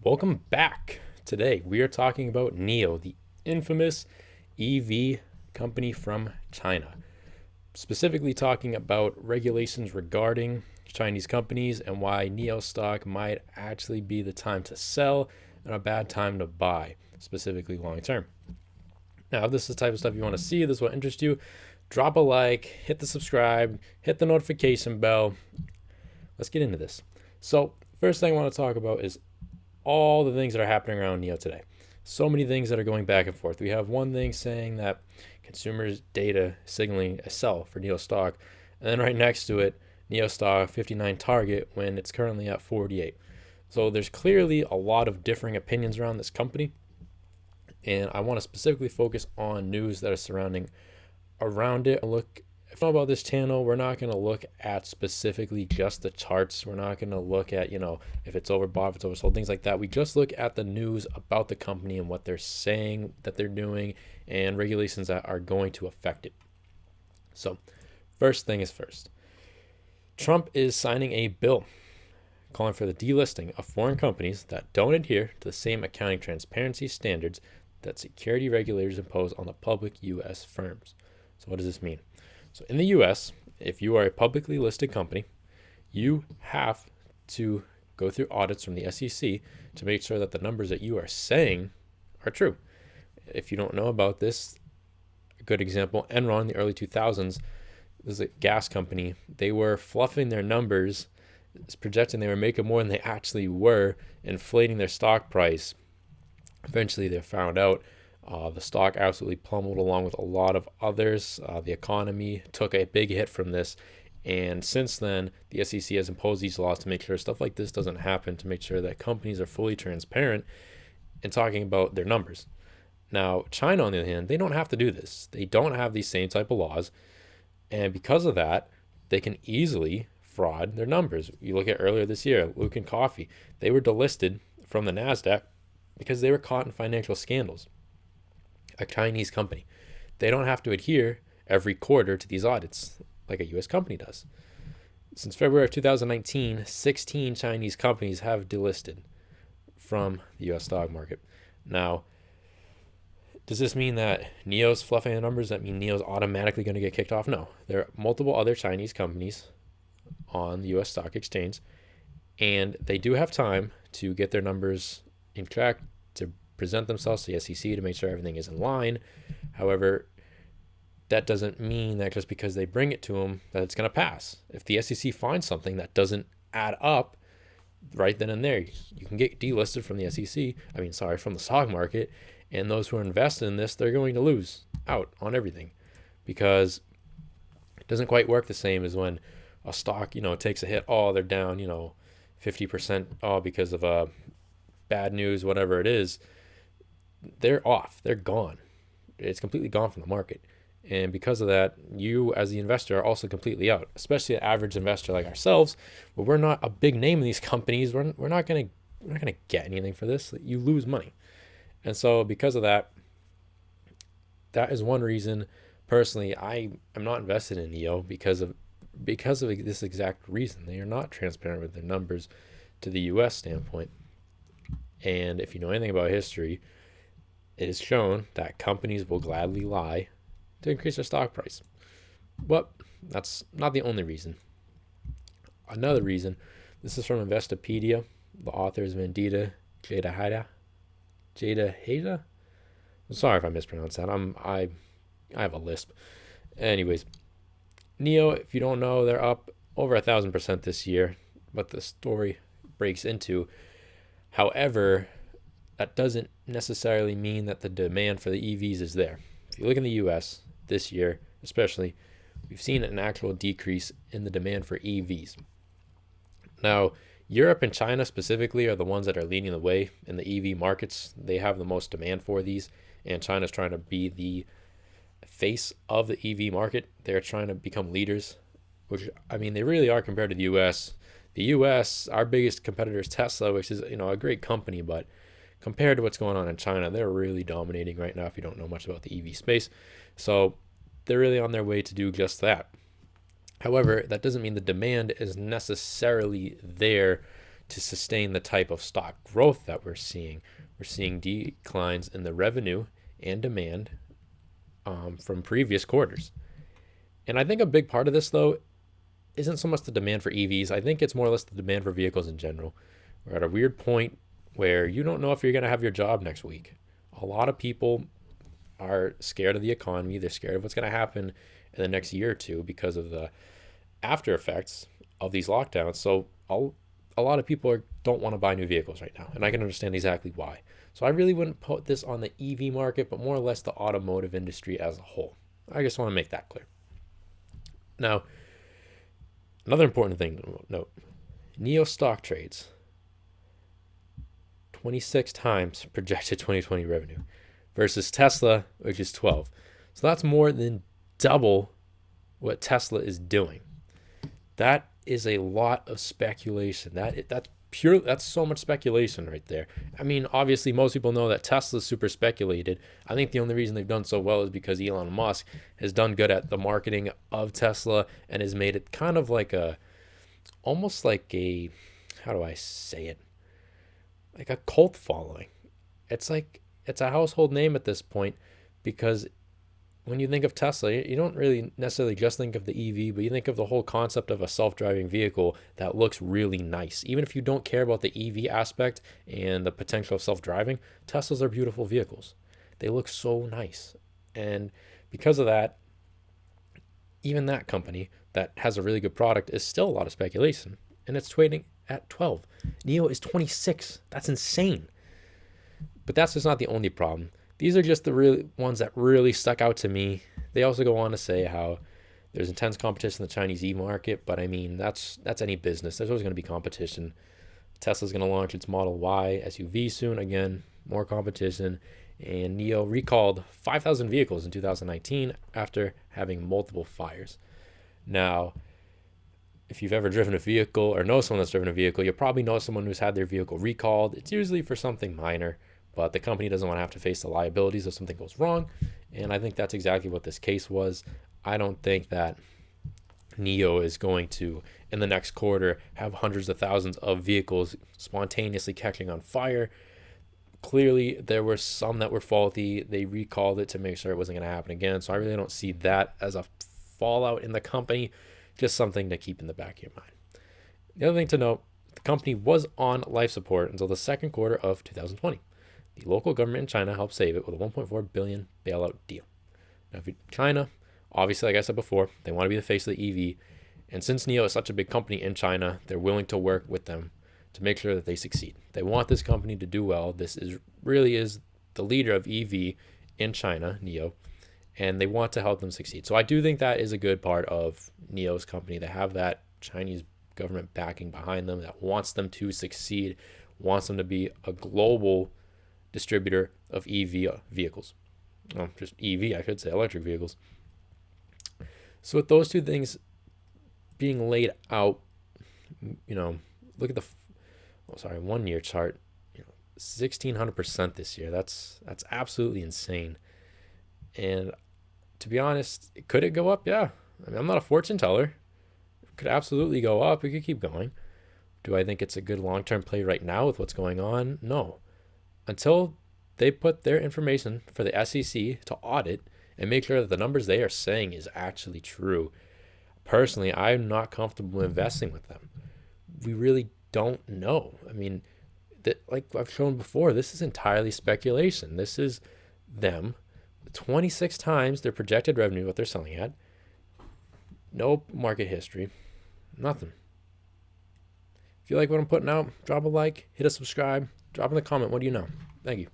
Welcome back. Today we are talking about NIO, the infamous EV company from China. Specifically talking about regulations regarding Chinese companies and why NIO stock might actually be the time to sell and a bad time to buy, specifically long term. Now, if this is the type of stuff you want to see, this will interest you, drop a like, hit the subscribe, hit the notification bell. Let's get into this. So, first thing I want to talk about is all the things that are happening around NIO today. So many things that are going back and forth. We have one thing saying that consumers' data signaling a sell for NIO stock, and then right next to it, NIO stock 59 target when it's currently at 48. So there's clearly a lot of differing opinions around this company, and I want to specifically focus on news that are surrounding around it. If you know about this channel, we're not going to look at specifically just the charts. We're not going to look at, if it's overbought, if it's oversold, things like that. We just look at the news about the company and what they're saying that they're doing and regulations that are going to affect it. So, first thing is first. Trump is signing a bill calling for the delisting of foreign companies that don't adhere to the same accounting transparency standards that security regulators impose on the public U.S. firms. So, what does this mean? So in the US, if you are a publicly listed company, you have to go through audits from the SEC to make sure that the numbers that you are saying are true. If you don't know about this, a good example, Enron in the early 2000s, this is a gas company. They were fluffing their numbers, projecting they were making more than they actually were, inflating their stock price. Eventually, they found out. The stock absolutely plummeted along with a lot of others. The economy took a big hit from this. And since then, the SEC has imposed these laws to make sure stuff like this doesn't happen, to make sure that companies are fully transparent in talking about their numbers. Now, China, on the other hand, they don't have to do this. They don't have these same type of laws. And because of that, they can easily fraud their numbers. You look at earlier this year, Luckin Coffee, they were delisted from the NASDAQ because they were caught in financial scandals. A Chinese company. They don't have to adhere every quarter to these audits like a U.S. company does. Since February of 2019, 16 Chinese companies have delisted from the U.S. stock market. Now, does this mean that NIO's fluffing the numbers? That mean NIO's automatically going to get kicked off? No. There are multiple other Chinese companies on the U.S. stock exchange, and they do have time to get their numbers in track, to present themselves to the SEC to make sure everything is in line. However, that doesn't mean that just because they bring it to them that it's going to pass. If the SEC finds something that doesn't add up right then and there, you can get delisted from the SEC. From the stock market. And those who are invested in this, they're going to lose out on everything, because it doesn't quite work the same as when a stock, takes a hit. Oh, they're down, 50%. Oh, because of bad news, whatever it is. They're off. They're gone. It's completely gone from the market. And because of that, you as the investor are also completely out, especially an average investor like ourselves, where we're not a big name in these companies. We're not going to get anything for this. You lose money. And so because of that, that is one reason personally I am not invested in NIO, because of this exact reason. They are not transparent with their numbers to the US standpoint. And if you know anything about history, it is shown that companies will gladly lie to increase their stock price. But that's not the only reason. Another reason, this is from Investopedia. The author is Vandita Jadahida. I'm sorry if I mispronounced that. I have a lisp. Anyways, NIO, if you don't know, they're up over 1,000% this year. What the story breaks into. However, that doesn't necessarily mean that the demand for the EVs is there. If you look in the US this year, especially, we've seen an actual decrease in the demand for EVs. Now, Europe and China specifically are the ones that are leading the way in the EV markets. They have the most demand for these, and China's trying to be the face of the EV market. They're trying to become leaders, which, they really are compared to the US. The US, our biggest competitor is Tesla, which is, a great company, but compared to what's going on in China, they're really dominating right now if you don't know much about the EV space. So they're really on their way to do just that. However, that doesn't mean the demand is necessarily there to sustain the type of stock growth that we're seeing. We're seeing declines in the revenue and demand from previous quarters. And I think a big part of this, though, isn't so much the demand for EVs. I think it's more or less the demand for vehicles in general. We're at a weird point where you don't know if you're going to have your job next week. A lot of people are scared of the economy. They're scared of what's going to happen in the next year or two because of the after effects of these lockdowns. So a lot of people don't want to buy new vehicles right now, and I can understand exactly why. So I really wouldn't put this on the EV market, but more or less the automotive industry as a whole. I just want to make that clear. Now, another important thing to note, NIO stock trades 26 times projected 2020 revenue versus Tesla, which is 12. So that's more than double what Tesla is doing. That is a lot of speculation. That's so much speculation right there. I mean, obviously most people know that Tesla's super speculated. I think the only reason they've done so well is because Elon Musk has done good at the marketing of Tesla and has made it kind of like almost like a, how do I say it? Like a cult following. It's a household name at this point, because when you think of Tesla, you don't really necessarily just think of the EV, but you think of the whole concept of a self-driving vehicle that looks really nice. Even if you don't care about the EV aspect and the potential of self-driving, Teslas are beautiful vehicles. They look so nice. And because of that, even that company that has a really good product is still a lot of speculation. And it's trading at 12. NIO is 26. That's insane. But that's just not the only problem. These are just the real ones that really stuck out to me. They also go on to say how there's intense competition in the Chinese e-market, but I mean, that's any business. There's always going to be competition. Tesla's going to launch its Model Y SUV soon. Again, more competition. And NIO recalled 5,000 vehicles in 2019 after having multiple fires. Now, if you've ever driven a vehicle or know someone that's driven a vehicle, you'll probably know someone who's had their vehicle recalled. It's usually for something minor, but the company doesn't want to have to face the liabilities if something goes wrong. And I think that's exactly what this case was. I don't think that NIO is going to, in the next quarter, have hundreds of thousands of vehicles spontaneously catching on fire. Clearly, there were some that were faulty. They recalled it to make sure it wasn't going to happen again. So I really don't see that as a fallout in the company, just something to keep in the back of your mind. The other thing to note, the company was on life support until the second quarter of 2020. The local government in China helped save it with a $1.4 billion bailout deal. Now, if China, obviously, like I said before, they want to be the face of the EV. And since NIO is such a big company in China, they're willing to work with them to make sure that they succeed. They want this company to do well. This really is the leader of EV in China, NIO, and they want to help them succeed. So I do think that is a good part of NIO's company. They have that Chinese government backing behind them that wants them to succeed, wants them to be a global distributor of EV vehicles. Just EV, I should say, electric vehicles. So with those two things being laid out, look at the 1 year chart, 1,600% this year. That's absolutely insane. And to be honest, could it go up? Yeah. I mean, I'm not a fortune teller. It could absolutely go up. It could keep going. Do I think it's a good long-term play right now with what's going on? No. Until they put their information for the SEC to audit and make sure that the numbers they are saying is actually true. Personally, I'm not comfortable investing with them. We really don't know. I mean, like I've shown before, this is entirely speculation. This is them 26 times their projected revenue, what they're selling at. No market history, nothing. If you like what I'm putting out, drop a like, hit a subscribe, drop in the comment. What do you know? Thank you.